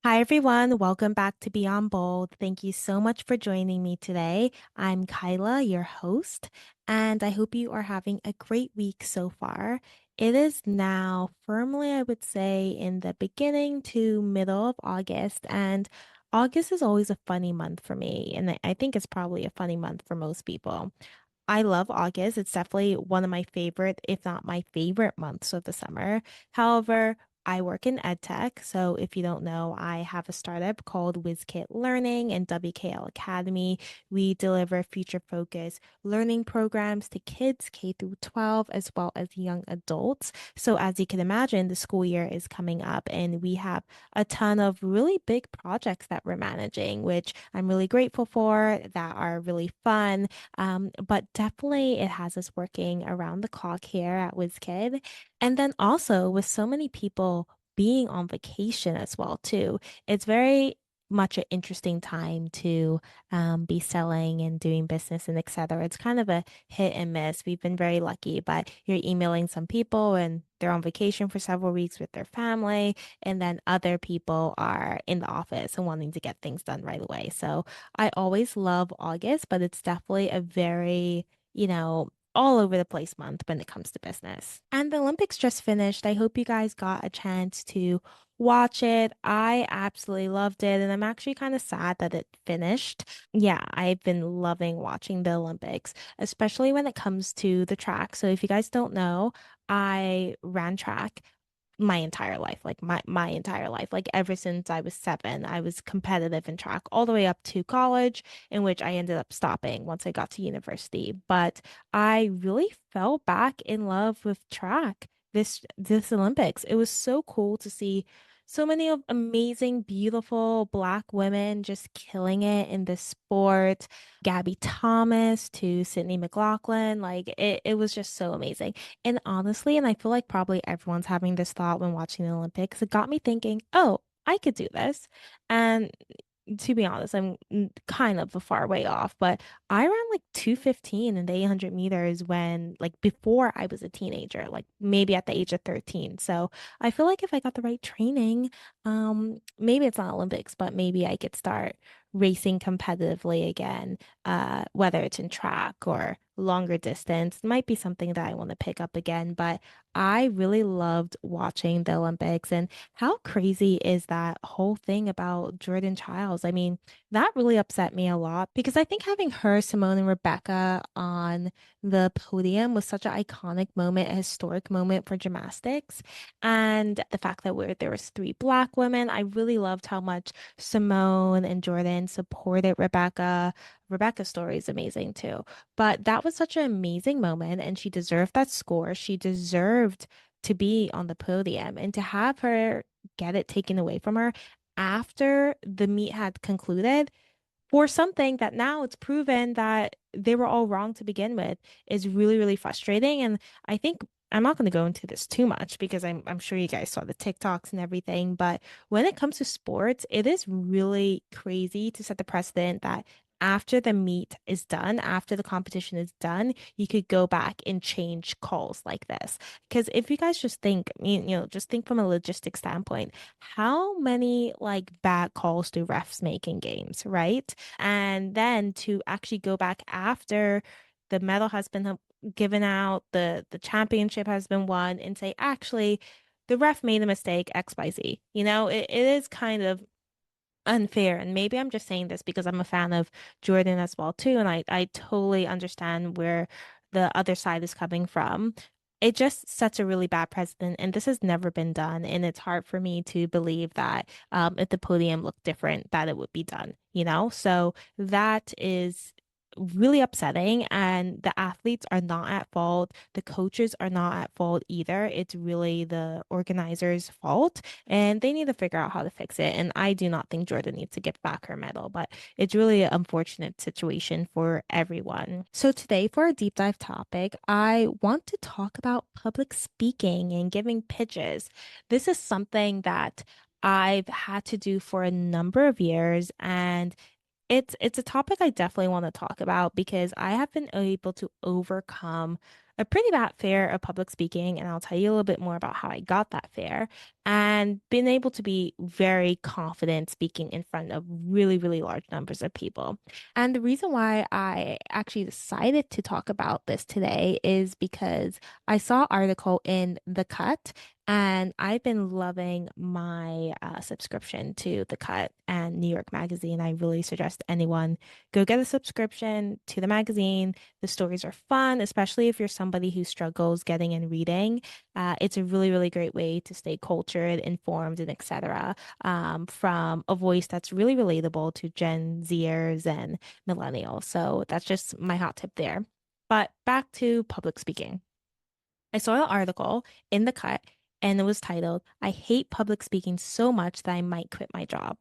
Hi, everyone. Welcome back to Beyond Bold. Thank you so much for joining me today. I'm Kyla, your host, and I hope you are having a great week so far. It is now firmly, I would say, in the beginning to middle of August, and August is always a funny month for me, and I think it's probably a funny month for most people. I love August. It's definitely one of my favorite, if not my favorite months of the summer. However, I work in ed tech, so if you don't know, I have a startup called WizKit Learning and WKL Academy. We deliver future-focused learning programs to kids K through 12 as well as young adults. So as you can imagine, the school year is coming up and we have a ton of really big projects that we're managing, which I'm really grateful for, that are really fun. But definitely it has us working around the clock here at WizKid. And then also with so many people being on vacation as well too, it's very much an interesting time to be selling and doing business and et cetera. It's kind of a hit and miss. We've been very lucky, but you're emailing some people and they're on vacation for several weeks with their family, and then other people are in the office and wanting to get things done right away. So I always love August, but it's definitely a very, all over the place month when it comes to business. And the Olympics just finished. I hope you guys got a chance to watch it. I absolutely loved it, and I'm actually kind of sad that it finished. Yeah, I've been loving watching the Olympics, especially when it comes to the track. So if you guys don't know, I ran track my entire life, like my entire life. Like ever since I was 7, I was competitive in track all the way up to college, in which I ended up stopping once I got to university. But I really fell back in love with track this Olympics. It was so cool to see so many of amazing, beautiful Black women just killing it in this sport. Gabby Thomas to Sydney McLaughlin. Like it was just so amazing. And honestly, and I feel like probably everyone's having this thought when watching the Olympics, it got me thinking, oh, I could do this. And to be honest, I'm kind of a far way off, but I ran like 2:15 in the 800 meters when, like, before I was a teenager, like maybe at the age of 13. So I feel like if I got the right training, maybe it's not Olympics, but maybe I could start racing competitively again, whether it's in track or longer distance. It might be something that I want to pick up again, but I really loved watching the Olympics. And how crazy is that whole thing about Jordan Childs? I mean, that really upset me a lot because I think having her, Simone, and Rebecca on the podium was such an iconic moment, a historic moment for gymnastics. And the fact that there was 3 Black women, I really loved how much Simone and Jordan supported Rebecca. Rebecca's story is amazing too. But that was such an amazing moment, and she deserved that score. She deserved to be on the podium, and to have her get it taken away from her after the meet had concluded for something that now it's proven that they were all wrong to begin with is really, really frustrating. And I think I'm not going to go into this too much because I'm sure you guys saw the TikToks and everything. But when it comes to sports, it is really crazy to set the precedent that after the meet is done, after the competition is done, you could go back and change calls like this. Because if you guys just think, just think from a logistic standpoint, how many like bad calls do refs make in games, right? And then to actually go back after the medal has been given out, the championship has been won, and say, actually, the ref made a mistake, XYZ. It is kind of unfair. And maybe I'm just saying this because I'm a fan of Jordan as well too, and I totally understand where the other side is coming from. It just sets a really bad precedent, and this has never been done. And it's hard for me to believe that if the podium looked different, that it would be done. So that is really upsetting. And the athletes are not at fault. The coaches are not at fault either. It's really the organizers' fault, and they need to figure out how to fix it. And I do not think Jordan needs to get back her medal, but it's really an unfortunate situation for everyone. So today, for a deep dive topic, I want to talk about public speaking and giving pitches. This is something that I've had to do for a number of years, and it's a topic I definitely want to talk about because I have been able to overcome a pretty bad fear of public speaking, and I'll tell you a little bit more about how I got that fear and been able to be very confident speaking in front of really, really large numbers of people. And the reason why I actually decided to talk about this today is because I saw an article in The Cut, and I've been loving my subscription to The Cut and New York Magazine. I really suggest anyone go get a subscription to the magazine. The stories are fun, especially if you're somebody who struggles getting in reading. It's a really, really great way to stay cultured, informed, and etc. From a voice that's really relatable to Gen Zers and millennials. So that's just my hot tip there. But back to public speaking. I saw an article in The Cut and it was titled, I hate public speaking so much that I might quit my job.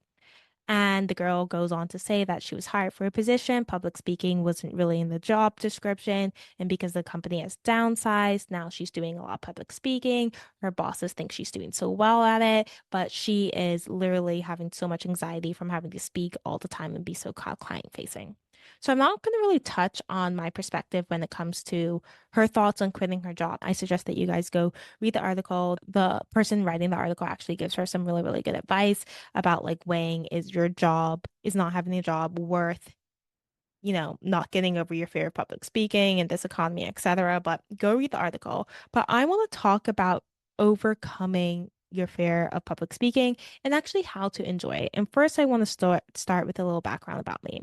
And the girl goes on to say that she was hired for a position. Public speaking wasn't really in the job description. And because the company has downsized, now she's doing a lot of public speaking. Her bosses think she's doing so well at it, but she is literally having so much anxiety from having to speak all the time and be so client facing. So I'm not going to really touch on my perspective when it comes to her thoughts on quitting her job. I suggest that you guys go read the article. The person writing the article actually gives her some really, really good advice about like weighing is not having a job worth, not getting over your fear of public speaking and this economy, etc. But go read the article. But I want to talk about overcoming your fear of public speaking and actually how to enjoy it. And first, I want to start with a little background about me.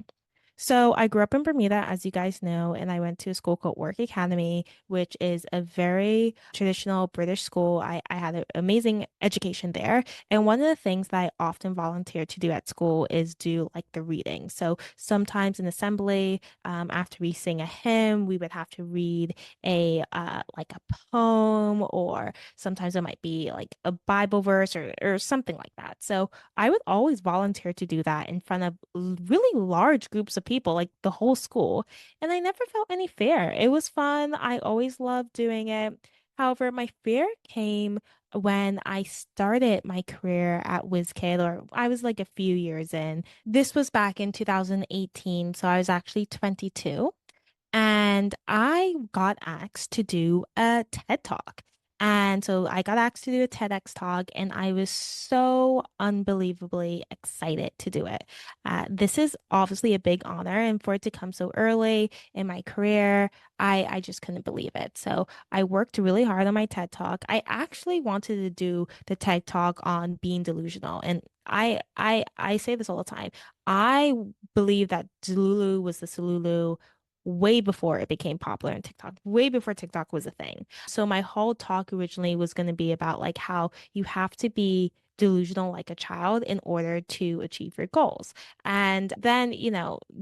So I grew up in Bermuda, as you guys know, and I went to a school called Work Academy, which is a very traditional British school. I had an amazing education there. And one of the things that I often volunteer to do at school is do like the reading. So sometimes in assembly, after we sing a hymn, we would have to read like a poem, or sometimes it might be like a Bible verse or something like that. So I would always volunteer to do that in front of really large groups of people, like the whole school. And I never felt any fear. It was fun. I always loved doing it. However, my fear came when I started my career at WizKid, or I was like a few years in. This was back in 2018, so I was actually 22. And I got asked to do a TED Talk. And so I got asked to do a TEDx talk, and I was so unbelievably excited to do it. This is obviously a big honor, and for it to come so early in my career, I just couldn't believe it. So I worked really hard on my TED Talk. I actually wanted to do the TED Talk on being delusional, and I say this all the time. I believe that Delulu was the Salulu way before it became popular in TikTok, way before TikTok was a thing. So my whole talk originally was going to be about like how you have to be delusional like a child in order to achieve your goals. And then,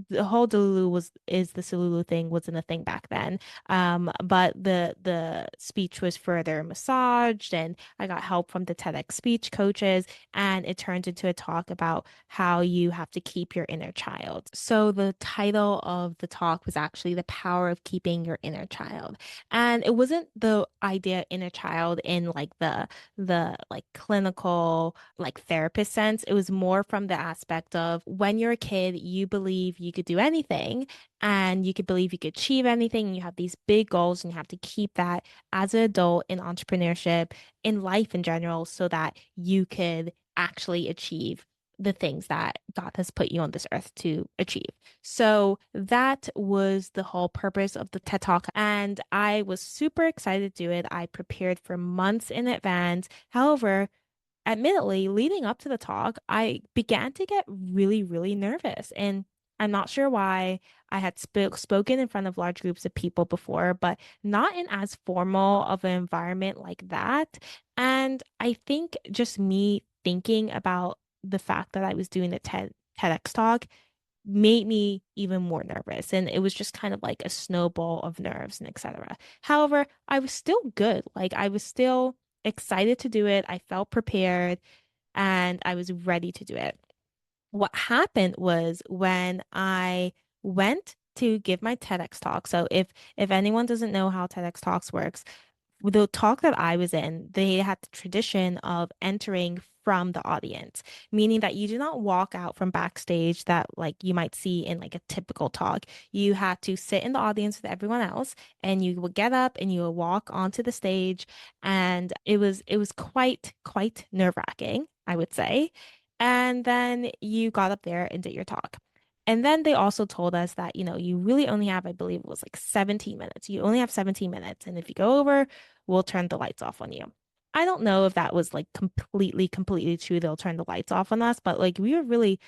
the whole Delulu was is the Salulu thing wasn't a thing back then. But the speech was further massaged and I got help from the TEDx speech coaches, and it turned into a talk about how you have to keep your inner child. So the title of the talk was actually The Power of Keeping Your Inner Child. And it wasn't the idea inner child in like the like clinical like therapist sense. It was more from the aspect of when you're a kid, you believe you could do anything and you could believe you could achieve anything. And you have these big goals and you have to keep that as an adult in entrepreneurship, in life in general, so that you could actually achieve the things that God has put you on this earth to achieve. So that was the whole purpose of the TED Talk. And I was super excited to do it. I prepared for months in advance. However, admittedly, leading up to the talk, I began to get really, really nervous. And I'm not sure why. I had spoken in front of large groups of people before, but not in as formal of an environment like that. And I think just me thinking about the fact that I was doing the TEDx talk made me even more nervous. And it was just kind of like a snowball of nerves and etc. However, I was still good. Like I was still excited to do it. I felt prepared and I was ready to do it. What happened was when I went to give my TEDx talk. So if anyone doesn't know how TEDx Talks works, the talk that I was in, they had the tradition of entering from the audience, meaning that you do not walk out from backstage that like you might see in like a typical talk. You had to sit in the audience with everyone else and you would get up and you would walk onto the stage and it was quite nerve-wracking, I would say. And then you got up there and did your talk. And then they also told us that, you really only have, I believe it was like 17 minutes. You only have 17 minutes. And if you go over, we'll turn the lights off on you. I don't know if that was like completely true. They'll turn the lights off on us, but like we were really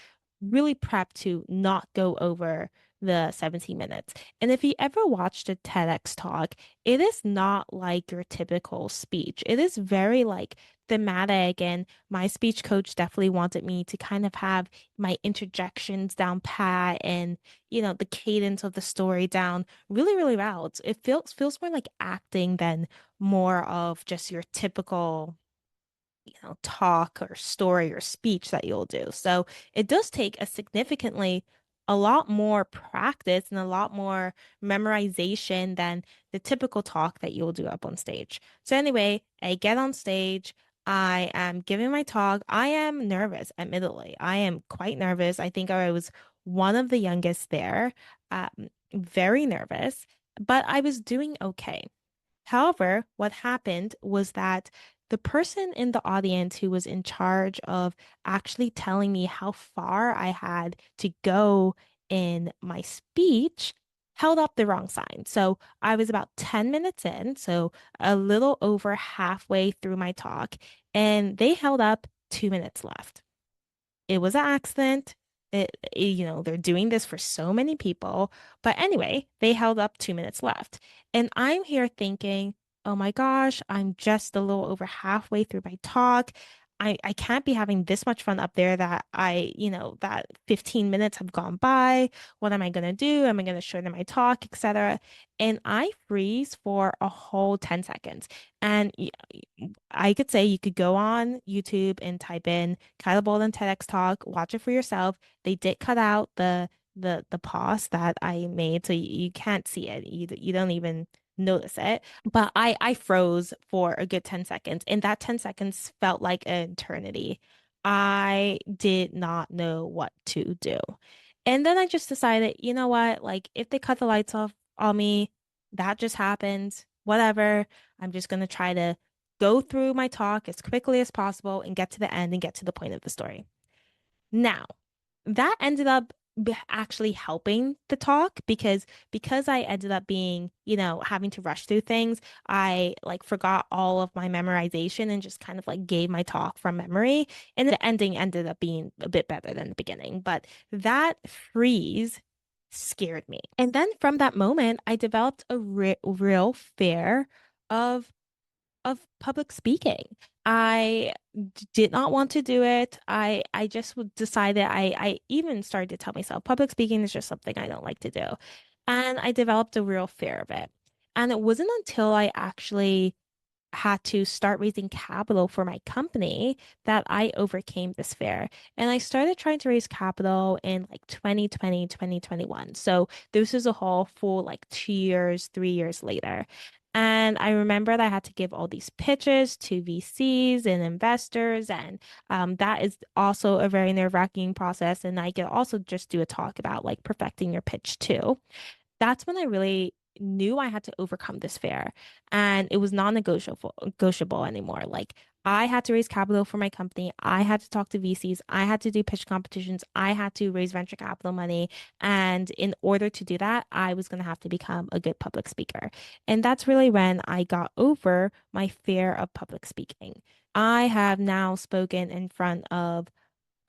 prepped to not go over the 17 minutes. And if you ever watched a TEDx talk, it is not like your typical speech. It is very like thematic. And my speech coach definitely wanted me to kind of have my interjections down pat and, the cadence of the story down really well. It feels more like acting than more of just your typical talk or story or speech that you'll do. So it does take a lot more practice and a lot more memorization than the typical talk that you'll do up on stage. So anyway, I get on stage. I am giving my talk. I am nervous, admittedly. I am quite nervous. I think I was one of the youngest there, very nervous, but I was doing okay. However, what happened was that the person in the audience who was in charge of actually telling me how far I had to go in my speech held up the wrong sign. So I was about 10 minutes in, so a little over halfway through my talk, and they held up 2 minutes left. It was an accident. They're doing this for so many people. But anyway, they held up 2 minutes left. And I'm here thinking, oh my gosh, I'm just a little over halfway through my talk. I can't be having this much fun up there that 15 minutes have gone by. What am I going to do? Am I going to shorten my talk, etc.? And I freeze for a whole 10 seconds. And I could say you could go on YouTube and type in Kyla Bolden TEDx talk, watch it for yourself. They did cut out the pause that I made, so you can't see it. You don't even notice it. But I froze for a good 10 seconds, and that 10 seconds felt like an eternity. I did not know what to do. And then I just decided, you know what? Like, if they cut the lights off on me, that just happened. Whatever. I'm just going to try to go through my talk as quickly as possible and get to the end and get to the point of the story. Now, that ended up actually helping the talk because I ended up being, having to rush through things. I like forgot all of my memorization and just kind of like gave my talk from memory. And the ending ended up being a bit better than the beginning. But that freeze scared me. And then from that moment, I developed a real fear of public speaking. I did not want to do it. I just decided I even started to tell myself public speaking is just something I don't like to do. And I developed a real fear of it. And it wasn't until I actually had to start raising capital for my company that I overcame this fear. And I started trying to raise capital in like 2020, 2021. So this is a whole full like 2 years, 3 years later. And I remember that I had to give all these pitches to VCs and investors. And that is also a very nerve-wracking process. And I could also just do a talk about like perfecting your pitch too. That's when I really knew I had to overcome this fear. And it was non-negotiable anymore. Like I had to raise capital for my company. I had to talk to VCs. I had to do pitch competitions. I had to raise venture capital money. And in order to do that, I was going to have to become a good public speaker. And that's really when I got over my fear of public speaking. I have now spoken in front of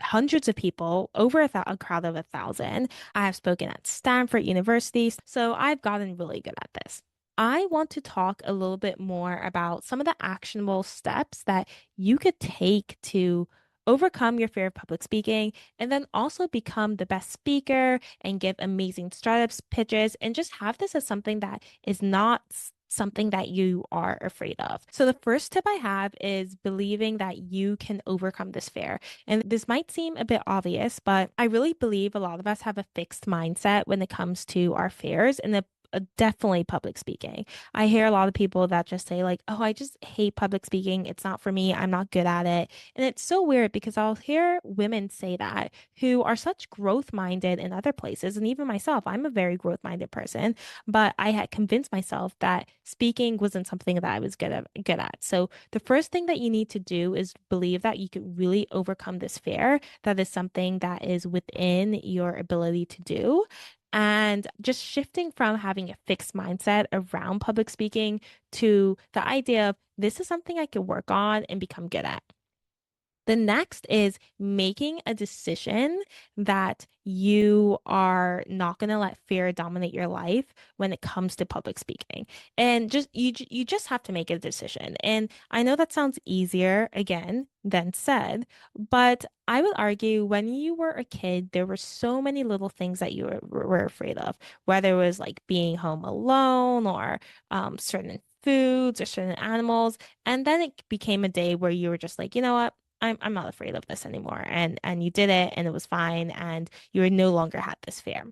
hundreds of people, over a crowd of 1,000. I have spoken at Stanford University, so I've gotten really good at this. I want to talk a little bit more about some of the actionable steps that you could take to overcome your fear of public speaking and then also become the best speaker and give amazing startups pitches and just have this as something that is not something that you are afraid of. So the first tip I have is believing that you can overcome this fear. And this might seem a bit obvious, but I really believe a lot of us have a fixed mindset when it comes to our fears. And definitely public speaking. I hear a lot of people that just say like, "Oh, I just hate public speaking. It's not for me. I'm not good at it." And it's so weird because I'll hear women say that who are such growth minded in other places. And even myself, I'm a very growth minded person, but I had convinced myself that speaking wasn't something that I was good at. So the first thing that you need to do is believe that you could really overcome this fear. That is something that is within your ability to do. And just shifting from having a fixed mindset around public speaking to the idea of this is something I can work on and become good at. The next is making a decision that you are not going to let fear dominate your life when it comes to public speaking. And you just have to make a decision. And I know that sounds easier again than said, but I would argue when you were a kid, there were so many little things that you were afraid of, whether it was like being home alone or certain foods or certain animals. And then it became a day where you were just like, you know what? I'm not afraid of this anymore. And you did it and it was fine and you no longer had this fear.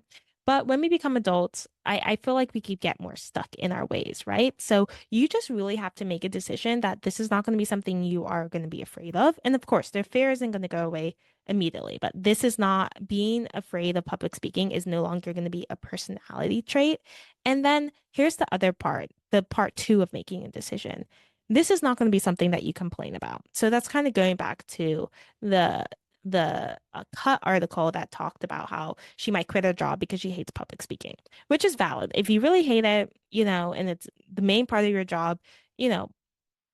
But when we become adults, I feel like we could get more stuck in our ways, right? So you just really have to make a decision that this is not going to be something you are going to be afraid of. And of course, the fear isn't going to go away immediately, but this is not being afraid of public speaking is no longer going to be a personality trait. And then here's the other part, the part two of making a decision. This is not going to be something that you complain about. So that's kind of going back to the cut article that talked about how she might quit her job because she hates public speaking, which is valid. If you really hate it, and it's the main part of your job, you know,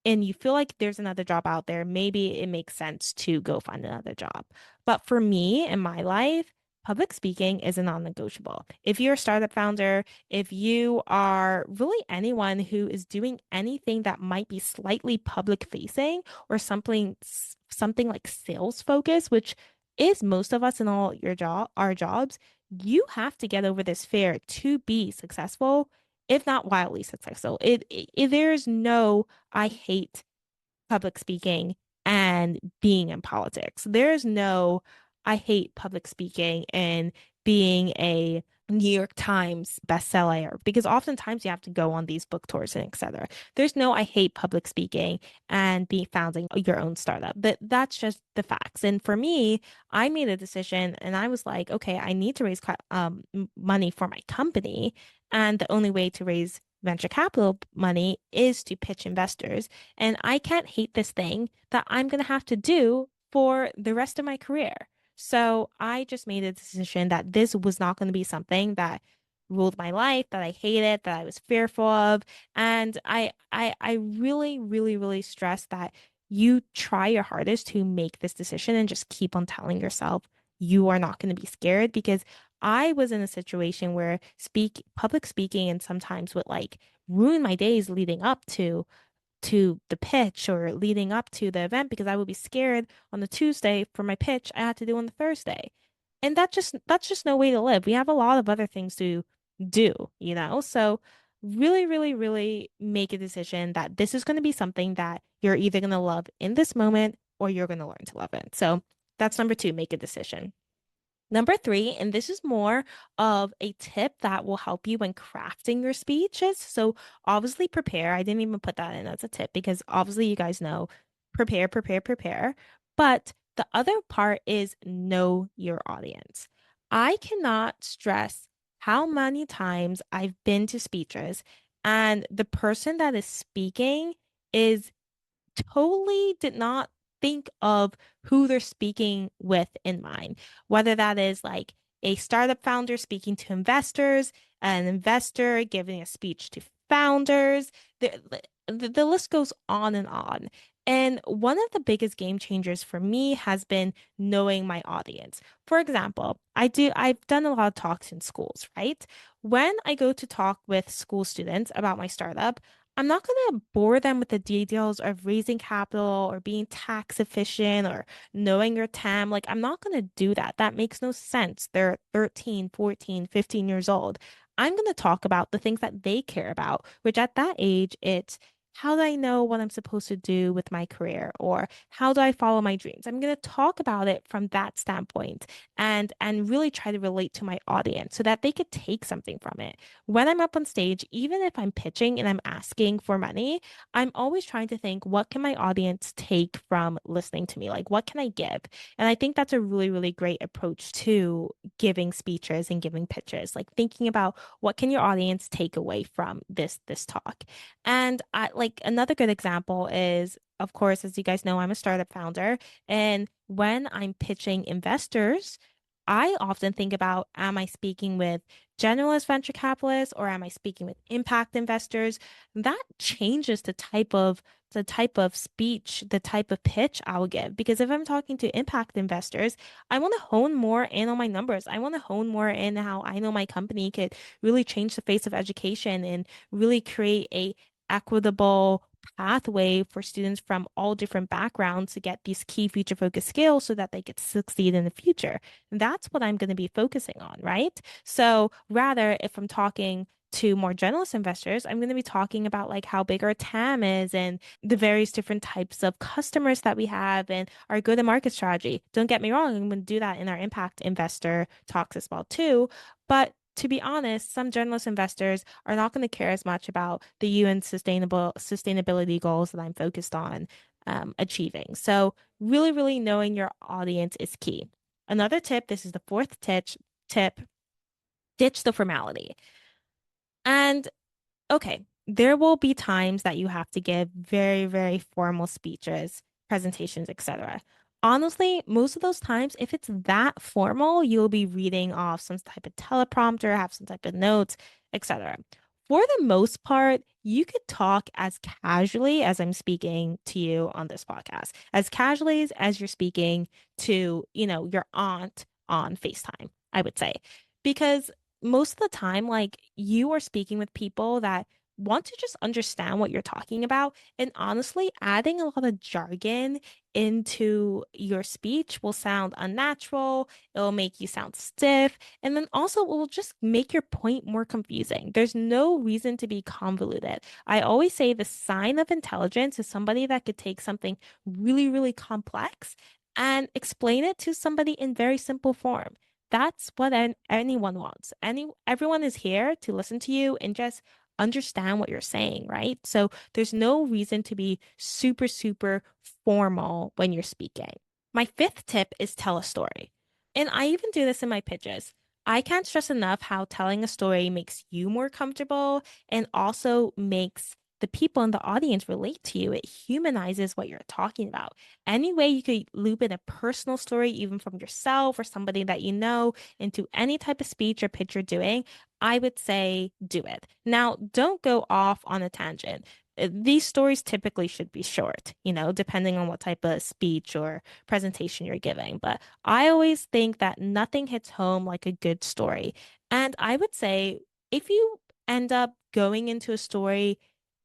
and you feel like there's another job out there, maybe it makes sense to go find another job. But for me in my life, public speaking is a non-negotiable. If you're a startup founder, if you are really anyone who is doing anything that might be slightly public facing or something like sales focus, which is most of us in all our jobs, you have to get over this fear to be successful, if not wildly successful. There's no I hate public speaking and being in politics. There's no, I hate public speaking and being a New York Times bestseller because oftentimes you have to go on these book tours and etc. There's no I hate public speaking and be founding your own startup. That's just the facts. And for me, I made a decision and I was like, okay, I need to raise money for my company. And the only way to raise venture capital money is to pitch investors. And I can't hate this thing that I'm going to have to do for the rest of my career. So I just made a decision that this was not going to be something that ruled my life, that I hated, that I was fearful of. And I really, really, really stress that you try your hardest to make this decision and just keep on telling yourself you are not going to be scared because I was in a situation where public speaking and sometimes would like ruin my days leading up to the pitch or leading up to the event because I would be scared on the Tuesday for my pitch I had to do on the Thursday. And that's just no way to live. We have a lot of other things to do. So really, really, really make a decision that this is going to be something that you're either going to love in this moment or you're going to learn to love it. So that's number two, make a decision. Number three, and this is more of a tip that will help you when crafting your speeches. So obviously prepare. I didn't even put that in as a tip because obviously you guys know prepare, prepare, prepare. But the other part is know your audience. I cannot stress how many times I've been to speeches and the person that is speaking is totally did not think of who they're speaking with in mind, whether that is like a startup founder speaking to investors, an investor giving a speech to founders. The list goes on and on. And one of the biggest game changers for me has been knowing my audience. For example, I've done a lot of talks in schools, right? When I go to talk with school students about my startup, I'm not going to bore them with the details of raising capital or being tax efficient or knowing your TAM. Like, I'm not going to do that. That makes no sense. They're 13, 14, 15 years old. I'm going to talk about the things that they care about, which at that age, it's how do I know what I'm supposed to do with my career? Or how do I follow my dreams? I'm going to talk about it from that standpoint and really try to relate to my audience so that they could take something from it. When I'm up on stage, even if I'm pitching and I'm asking for money, I'm always trying to think, what can my audience take from listening to me? Like, what can I give? And I think that's a really, really great approach to giving speeches and giving pitches, like thinking about what can your audience take away from this talk. And I like another good example is, of course, as you guys know, I'm a startup founder. And when I'm pitching investors, I often think about, am I speaking with generalist venture capitalists or am I speaking with impact investors? That changes the type of speech, the type of pitch I will give. Because if I'm talking to impact investors, I want to hone more in on my numbers. I want to hone more in how I know my company could really change the face of education and really create a equitable pathway for students from all different backgrounds to get these key future focused skills so that they could succeed in the future. That's what I'm going to be focusing on, right? So rather, if I'm talking to more generalist investors, I'm going to be talking about like how big our TAM is and the various different types of customers that we have and our go-to-market strategy. Don't get me wrong, I'm going to do that in our impact investor talks as well too. But to be honest, some generalist investors are not going to care as much about the UN sustainability goals that I'm focused on achieving. So really, really knowing your audience is key. Another tip, this is the fourth tip, ditch the formality. And okay, there will be times that you have to give very, very formal speeches, presentations, etc. Honestly, most of those times, if it's that formal, you'll be reading off some type of teleprompter, have some type of notes, etc. For the most part, you could talk as casually as I'm speaking to you on this podcast, as casually as you're speaking to, your aunt on FaceTime, I would say. Because most of the time, like you are speaking with people that want to just understand what you're talking about. And honestly, adding a lot of jargon into your speech will sound unnatural. It'll make you sound stiff. And then also, it will just make your point more confusing. There's no reason to be convoluted. I always say the sign of intelligence is somebody that could take something really, really complex and explain it to somebody in very simple form. That's what anyone wants. Everyone is here to listen to you and just understand what you're saying, right? So there's no reason to be super, super formal when you're speaking. My fifth tip is tell a story. And I even do this in my pitches. I can't stress enough how telling a story makes you more comfortable and also makes the people in the audience relate to you. It humanizes what you're talking about. Any way you could loop in a personal story, even from yourself or somebody that you know, into any type of speech or pitch you're doing, I would say do it. Now, don't go off on a tangent. These stories typically should be short, depending on what type of speech or presentation you're giving. But I always think that nothing hits home like a good story. And I would say if you end up going into a story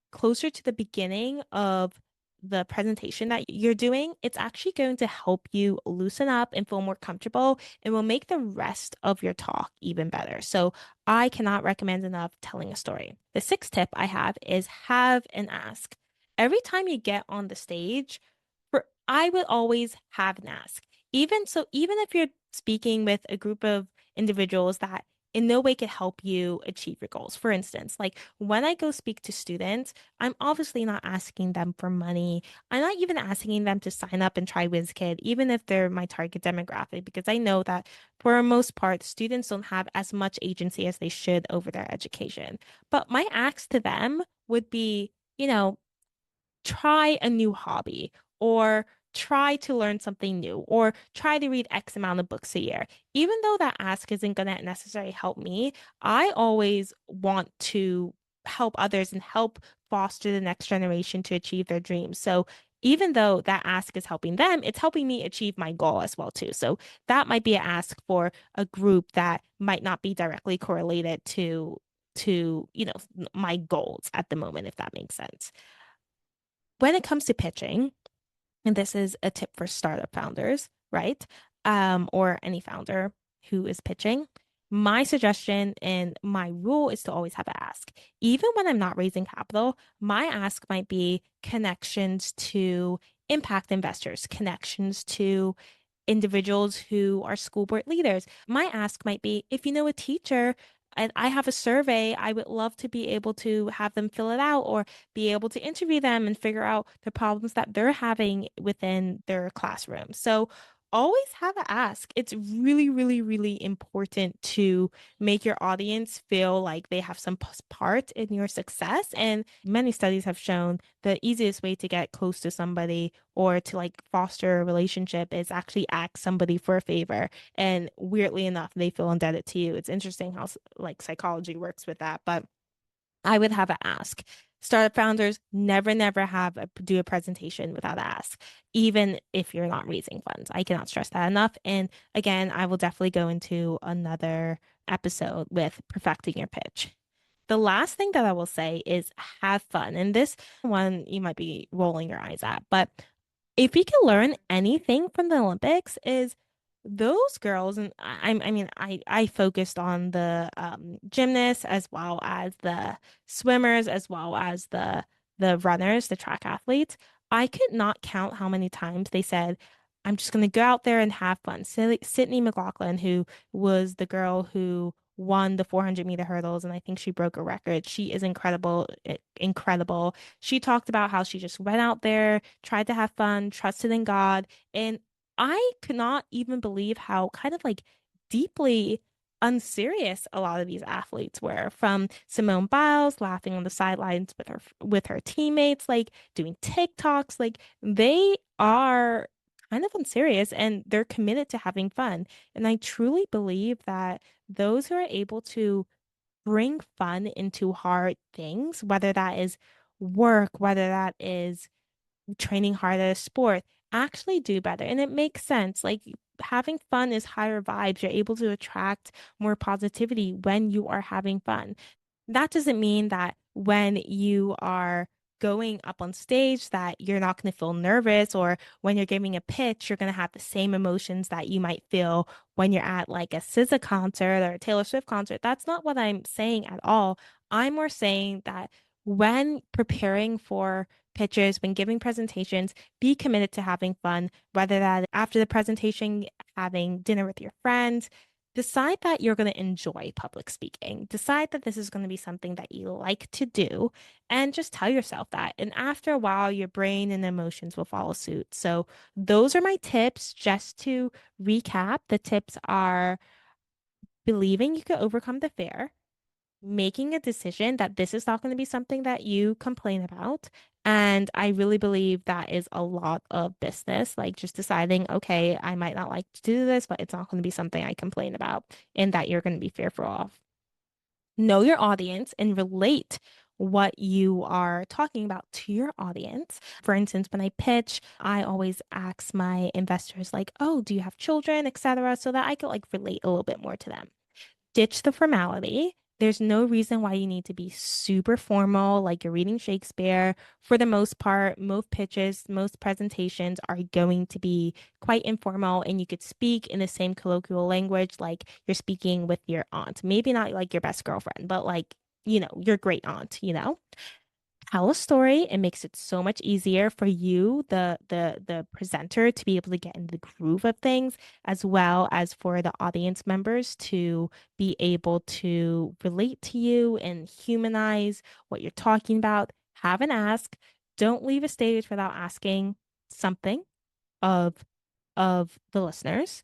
closer to the beginning of the presentation that you're doing, it's actually going to help you loosen up and feel more comfortable and will make the rest of your talk even better. So I cannot recommend enough telling a story. The sixth tip I have is have an ask. Every time you get on the stage, I would always have an ask. Even if you're speaking with a group of individuals that in no way could help you achieve your goals. For instance, like when I go speak to students, I'm obviously not asking them for money. I'm not even asking them to sign up and try WizKid, even if they're my target demographic, because I know that for the most part, students don't have as much agency as they should over their education. But my ask to them would be, try a new hobby or try to learn something new or try to read X amount of books a year. Even though that ask isn't going to necessarily help me, I always want to help others and help foster the next generation to achieve their dreams. So even though that ask is helping them, it's helping me achieve my goal as well too. So that might be an ask for a group that might not be directly correlated to my goals at the moment, if that makes sense. When it comes to pitching, and this is a tip for startup founders, right? Or any founder who is pitching, My suggestion and my rule is to always have an ask. Even when I'm not raising capital, my ask might be connections to impact investors, connections to individuals who are school board leaders. My ask might be if you know a teacher and I have a survey, I would love to be able to have them fill it out or be able to interview them and figure out the problems that they're having within their classroom. So always have a ask. It's really, really, really important to make your audience feel like they have some part in your success. And many studies have shown the easiest way to get close to somebody or to like foster a relationship is actually ask somebody for a favor. And weirdly enough, they feel indebted to you. It's interesting how like psychology works with that, but I would have an ask. Startup founders never, never have do a presentation without an ask, even if you're not raising funds. I cannot stress that enough. And again, I will definitely go into another episode with perfecting your pitch. The last thing that I will say is have fun. And this one you might be rolling your eyes at, but if we can learn anything from the Olympics is those girls, and I focused on the gymnasts as well as the swimmers, as well as the runners, the track athletes. I could not count how many times they said, "I'm just going to go out there and have fun." Sydney McLaughlin, who was the girl who won the 400-meter hurdles, and I think she broke a record. She is incredible, incredible. She talked about how she just went out there, tried to have fun, trusted in God, and I could not even believe how kind of like deeply unserious a lot of these athletes were. From Simone Biles laughing on the sidelines with her teammates, like doing TikToks, like they are kind of unserious and they're committed to having fun. And I truly believe that those who are able to bring fun into hard things, whether that is work, whether that is training hard at a sport, actually do better. And it makes sense. Like having fun is higher vibes. You're able to attract more positivity when you are having fun. That doesn't mean that when you are going up on stage that you're not going to feel nervous or when you're giving a pitch, you're going to have the same emotions that you might feel when you're at like a SZA concert or a Taylor Swift concert. That's not what I'm saying at all. I'm more saying that when preparing for pitches, when giving presentations, be committed to having fun, whether that after the presentation, having dinner with your friends. Decide that you're going to enjoy public speaking. Decide that this is going to be something that you like to do, and just tell yourself that. And after a while, your brain and emotions will follow suit. So, those are my tips. Just to recap, the tips are believing you can overcome the fear, making a decision that this is not going to be something that you complain about. And I really believe that is a lot of business, like just deciding, okay, I might not like to do this, but it's not going to be something I complain about and that you're going to be fearful of. Know your audience and relate what you are talking about to your audience. For instance, when I pitch, I always ask my investors like, "Oh, do you have children, etc.," so that I could like relate a little bit more to them. Ditch the formality. There's no reason why you need to be super formal, like you're reading Shakespeare. For the most part, most pitches, most presentations are going to be quite informal, and you could speak in the same colloquial language like you're speaking with your aunt. Maybe not like your best girlfriend, but like, your great aunt, tell a story. It makes it so much easier for you, the presenter, to be able to get in the groove of things, as well as for the audience members to be able to relate to you and humanize what you're talking about. Have an ask. Don't leave a stage without asking something of the listeners,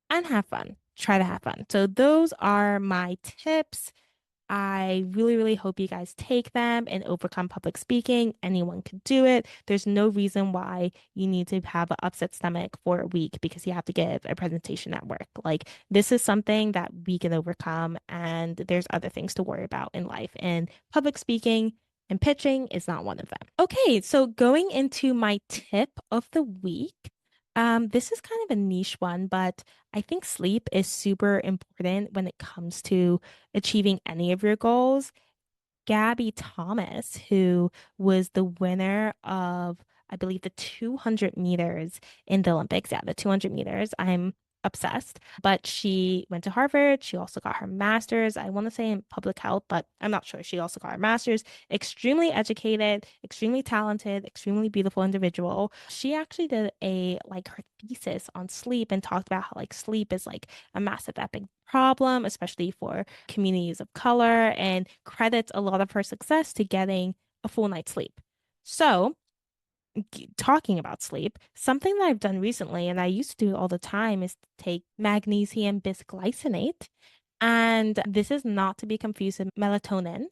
and have fun. Try to have fun. So those are my tips. I really, really hope you guys take them and overcome public speaking. Anyone could do it. There's no reason why you need to have an upset stomach for a week because you have to give a presentation at work. Like, this is something that we can overcome, and there's other things to worry about in life. And public speaking and pitching is not one of them. Okay, so going into my tip of the week. This is kind of a niche one, but I think sleep is super important when it comes to achieving any of your goals. Gabby Thomas, who was the winner of, I believe, the 200 meters in the Olympics. Yeah, the 200 meters. I'm obsessed. But she went to Harvard. She also got her master's. I want to say in public health, but I'm not sure. She also got her master's. Extremely educated, extremely talented, extremely beautiful individual. She actually did a like her thesis on sleep and talked about how like sleep is like a massive epic problem, especially for communities of color, and credits a lot of her success to getting a full night's sleep. So, talking about sleep, something that I've done recently and I used to do all the time is take magnesium bisglycinate. And this is not to be confused with melatonin.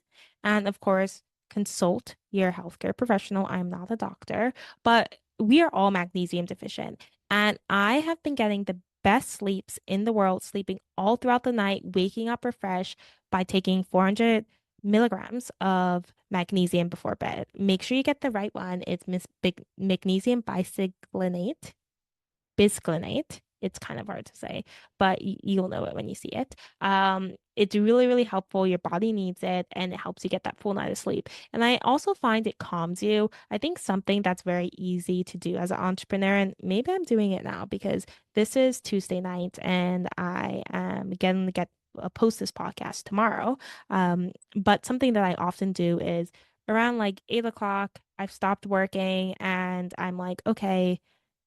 And of course, consult your healthcare professional. I'm not a doctor, but we are all magnesium deficient. And I have been getting the best sleeps in the world, sleeping all throughout the night, waking up refreshed by taking 400 milligrams of magnesium before bed. Make sure you get the right one. It's magnesium bisglycinate. It's kind of hard to say, but you'll know it when you see it. It's really, really helpful. Your body needs it and it helps you get that full night of sleep. And I also find it calms you. I think something that's very easy to do as an entrepreneur, and maybe I'm doing it now because this is Tuesday night and I am getting to get post this podcast tomorrow. But something that I often do is around like 8 o'clock, I've stopped working and I'm like, okay,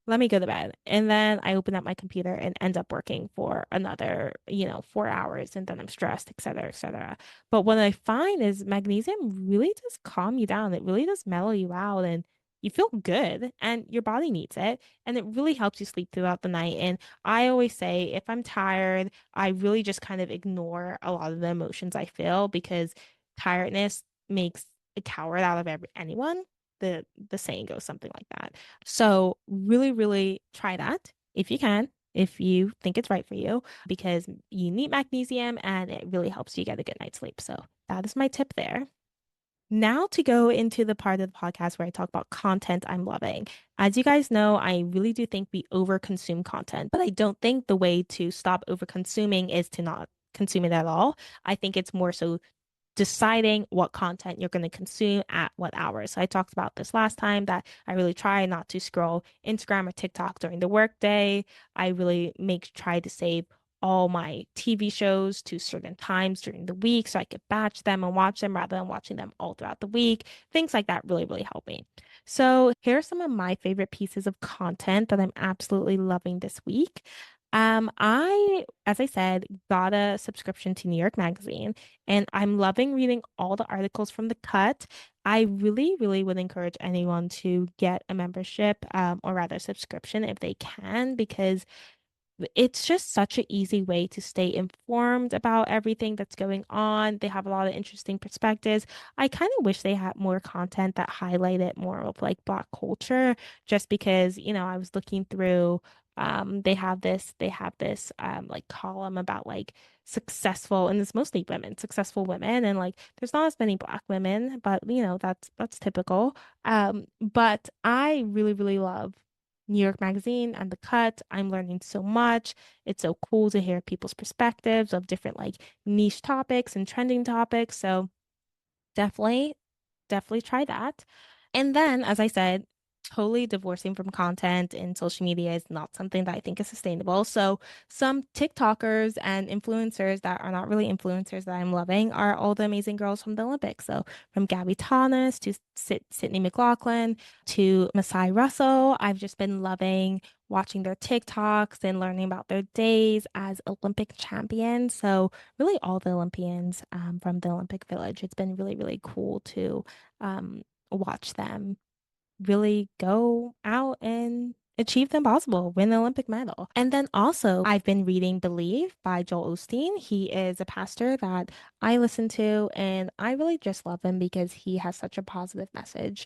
let me go to bed. And then I open up my computer and end up working for another, 4 hours. And then I'm stressed, et cetera, et cetera. But what I find is magnesium really does calm you down. It really does mellow you out and you feel good and your body needs it. And it really helps you sleep throughout the night. And I always say if I'm tired, I really just kind of ignore a lot of the emotions I feel because tiredness makes a coward out of anyone. The saying goes something like that. So really, really try that if you can, if you think it's right for you, because you need magnesium and it really helps you get a good night's sleep. So that is my tip there. Now to go into the part of the podcast where I talk about content I'm loving. As you guys know, I really do think we overconsume content, but I don't think the way to stop overconsuming is to not consume it at all. I think it's more so deciding what content you're going to consume at what hours. So I talked about this last time that I really try not to scroll Instagram or TikTok during the workday. I really try to save all my TV shows to certain times during the week so I could batch them and watch them rather than watching them all throughout the week. Things like that really, really help me. So here are some of my favorite pieces of content that I'm absolutely loving this week. As I said, got a subscription to New York Magazine and I'm loving reading all the articles from the cut. I really, really would encourage anyone to get a membership, or rather subscription if they can, because it's just such an easy way to stay informed about everything that's going on. They have a lot of interesting perspectives. I kind of wish they had more content that highlighted more of like Black culture, just because, I was looking through, they have this like column about like successful, and it's mostly women, successful women, and like there's not as many Black women, but that's typical. But I really, really love New York Magazine and The Cut. I'm learning so much. It's so cool to hear people's perspectives of different like niche topics and trending topics. So definitely, definitely try that. And then, as I said, totally divorcing from content in social media is not something that I think is sustainable. So, some TikTokers and influencers that are not really influencers that I'm loving are all the amazing girls from the Olympics. So, from Gabby Thomas to Sydney McLaughlin to Masai Russell, I've just been loving watching their TikToks and learning about their days as Olympic champions. So, really, all the Olympians from the Olympic Village. It's been really, really cool to watch them really go out and achieve the impossible, win the Olympic medal. And then also, I've been reading Believe by Joel Osteen. He is a pastor that I listen to, and I really just love him because he has such a positive message.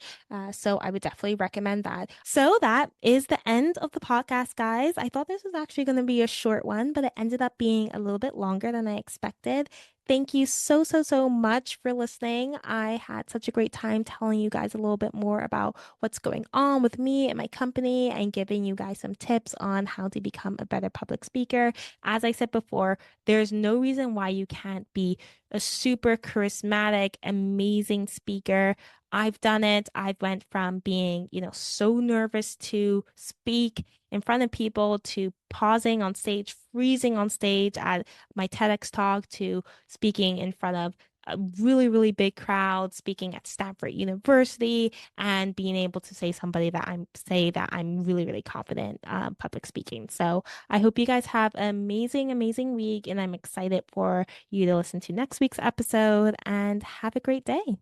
So I would definitely recommend that. So that is the end of the podcast, guys. I thought this was actually going to be a short one, but it ended up being a little bit longer than I expected. Thank you so, so, so much for listening. I had such a great time telling you guys a little bit more about what's going on with me and my company and giving you guys some tips on how to become a better public speaker. As I said before, there's no reason why you can't be a super charismatic, amazing speaker. I've done it. I went from being, so nervous to speak in front of people to pausing on stage, freezing on stage at my TEDx talk to speaking in front of a really, really big crowd, speaking at Stanford University, and being able to say that I'm really, really confident public speaking. So I hope you guys have an amazing, amazing week, and I'm excited for you to listen to next week's episode and have a great day.